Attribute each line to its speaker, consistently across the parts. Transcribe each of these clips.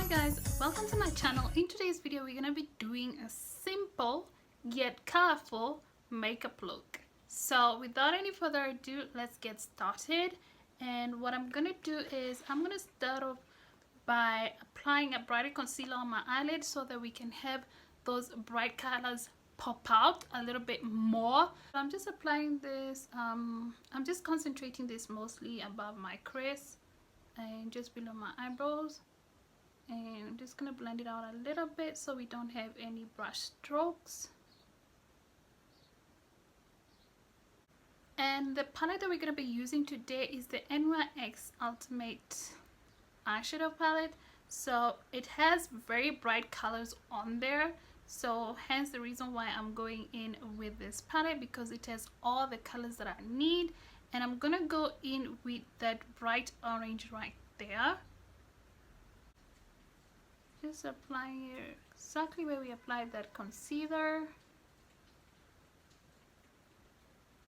Speaker 1: guys, welcome to my channel. In today's video we're gonna be doing a simple yet colorful makeup look. So without any further ado, let's get started. And what I'm gonna do is I'm gonna start off by applying a brighter concealer on my eyelid so that we can have those bright colors pop out a little bit more. I'm just applying this, I'm just concentrating this mostly above my crease and just below my eyebrows. And I'm just gonna blend it out a little bit so we don't have any brush strokes. And the palette that we're gonna be using today is the NYX Ultimate eyeshadow palette. So it has very bright colors on there, so hence the reason why I'm going in with this palette, because it has all the colors that I need. And I'm gonna go in with that bright orange right there. Just applying it exactly where we applied that concealer.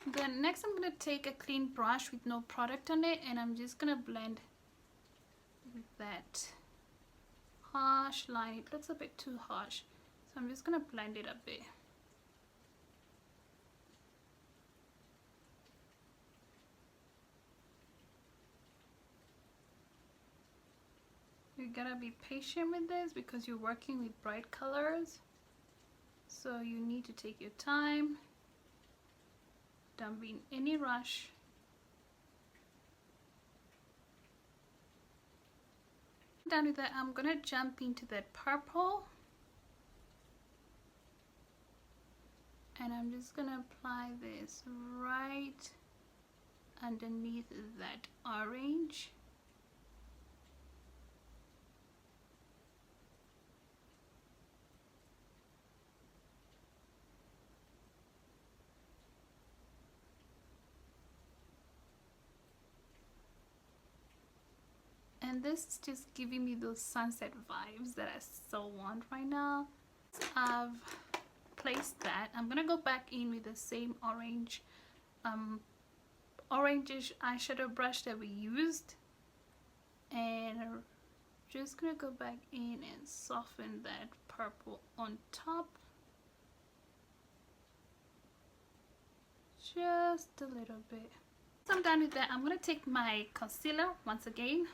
Speaker 1: Then next I'm going to take a clean brush with no product on it, and I'm just going to blend with that harsh line. It looks a bit too harsh, so I'm just going to blend it a bit. You gotta be patient with this because you're working with bright colors, so you need to take your time. Don't be in any rush. Done with that, I'm gonna jump into that purple, and I'm just gonna apply this right underneath that orange. And this is just giving me those sunset vibes that I so want right now. I've placed that. I'm gonna go back in with the same orange, orangish eyeshadow brush that we used, and I'm just gonna go back in and soften that purple on top, just a little bit. So I'm done with that. I'm gonna take my concealer once again.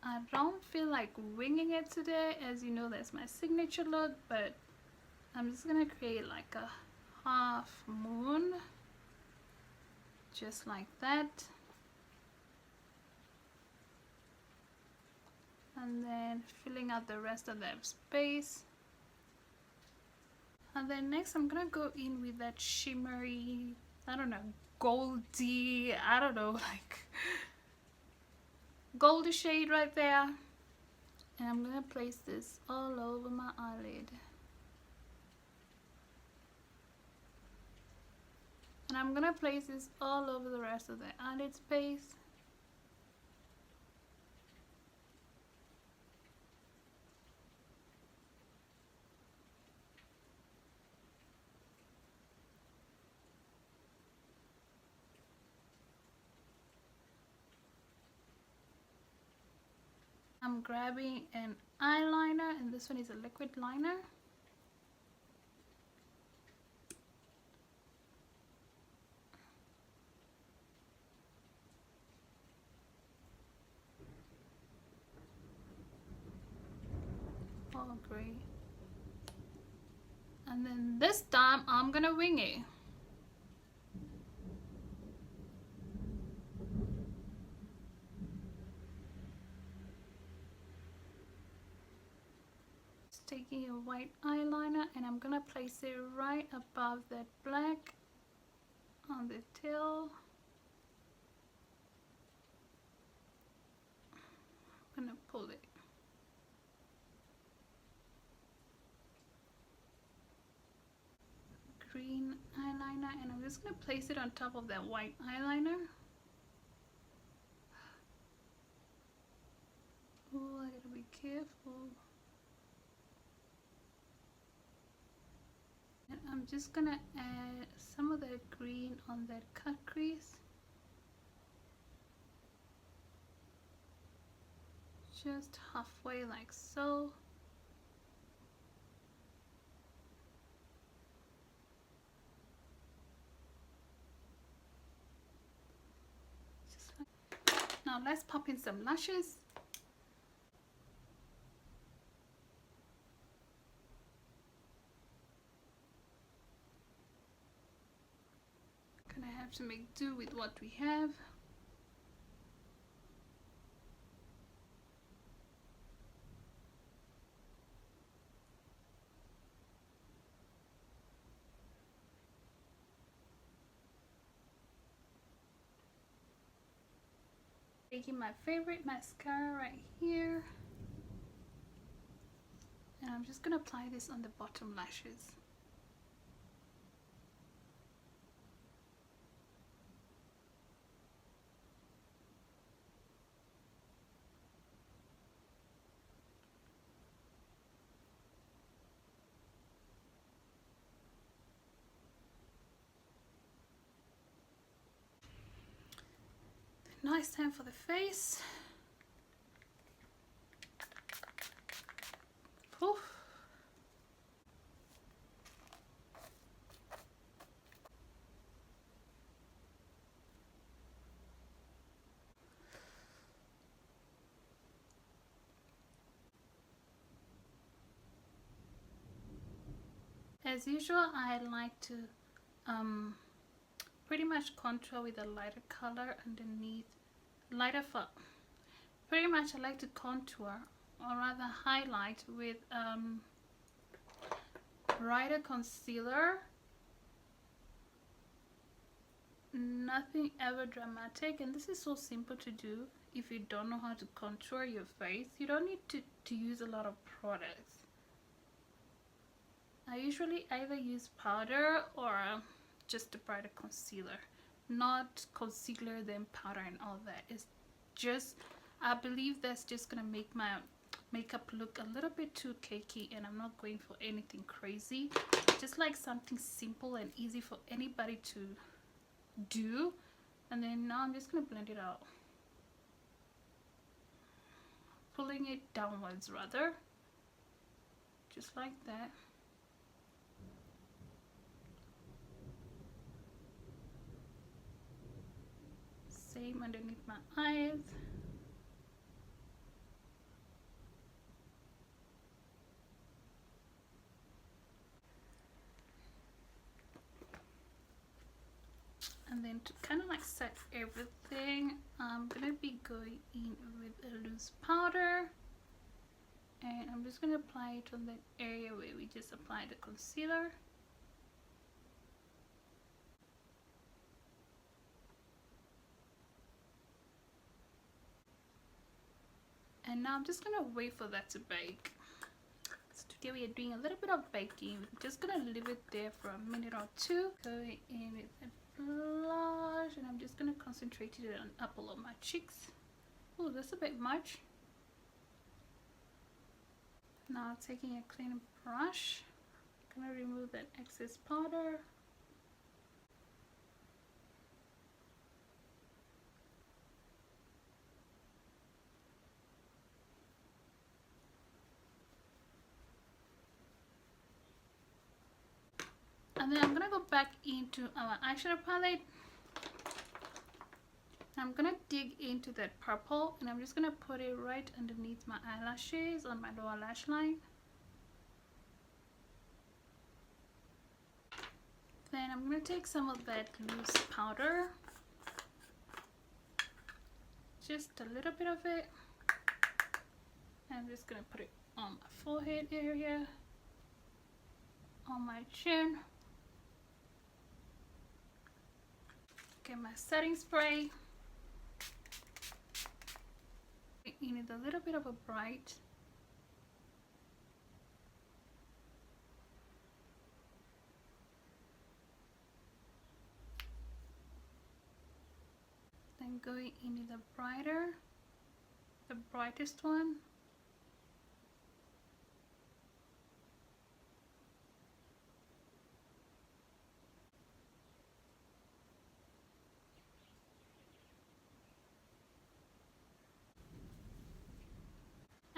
Speaker 1: I don't feel like winging it today, as you know that's my signature look, but I'm just gonna create like a half moon, just like that, and then filling out the rest of that space. And then next I'm gonna go in with that shimmery, I don't know, goldy, I don't know, like goldy shade right there, and I'm gonna place this all over my eyelid, and I'm gonna place this all over the rest of the eyelid space. I'm grabbing an eyeliner, and this one is a liquid liner. Oh, great. And then this time I'm gonna wing it. Taking a white eyeliner, and I'm gonna place it right above that black on the tail. I'm gonna pull it. Green eyeliner, and I'm just gonna place it on top of that white eyeliner. Oh, I gotta be careful. I'm just gonna add some of the green on that cut crease, just halfway like so. Just like. Now let's pop in some lashes. Gonna have to make do with what we have. Taking my favorite mascara right here, and I'm just gonna apply this on the bottom lashes. Now it's time for the face. Oof. As usual, I like to pretty much contour with a lighter color underneath, pretty much I like to contour, or rather highlight, with brighter concealer. Nothing ever dramatic, and this is so simple to do. If you don't know how to contour your face, you don't need to use a lot of products. I usually either use powder or just a brighter concealer, not concealer then powder and all that. It's just, I believe that's just gonna make my makeup look a little bit too cakey, and I'm not going for anything crazy. Just like something simple and easy for anybody to do. And then now I'm just gonna blend it out, pulling it downwards rather, just like that. Same underneath my eyes. And then to kind of like set everything, I'm gonna be going in with a loose powder, and I'm just gonna apply it on that area where we just applied the concealer. And now I'm just gonna wait for that to bake. So today we are doing a little bit of baking. We're just gonna leave it there for a minute or two. Going in with a blush, and I'm just gonna concentrate it on the apple of my cheeks. Oh, that's a bit much. Now taking a clean brush, I'm gonna remove that excess powder. And then I'm gonna go back into our eyeshadow palette. I'm gonna dig into that purple, and I'm just gonna put it right underneath my eyelashes on my lower lash line. Then I'm gonna take some of that loose powder, just a little bit of it. I'm just gonna put it on my forehead area, on my chin. Get my setting spray. You need a little bit of a bright. Then going into the brighter, the brightest one.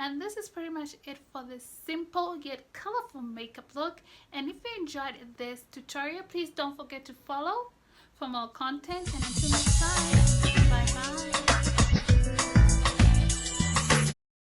Speaker 1: And this is pretty much it for this simple yet colorful makeup look. And if you enjoyed this tutorial, please don't forget to follow for more content, and until next time, bye bye.